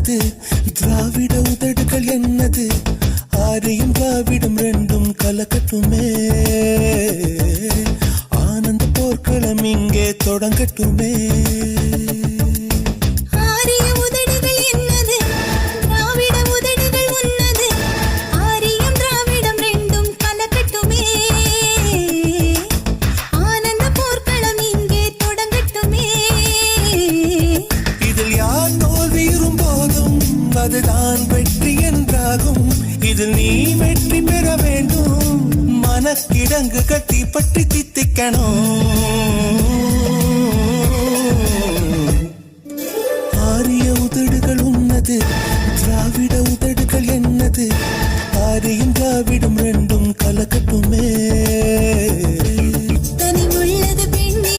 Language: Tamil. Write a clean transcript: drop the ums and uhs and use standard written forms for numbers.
என்னது திராவிட உதடுகள் என்னது ஆரியும் திராவிடம் ரெண்டும் கலக்கட்டுமே ஆனந்த போர்க்களம் இங்கே தொடங்கட்டுமே அதுதான் வெற்றி என்றாகும் இதில் நீ வெற்றி பெற வேண்டும் மனக்கிடங்கு கட்டி பற்றி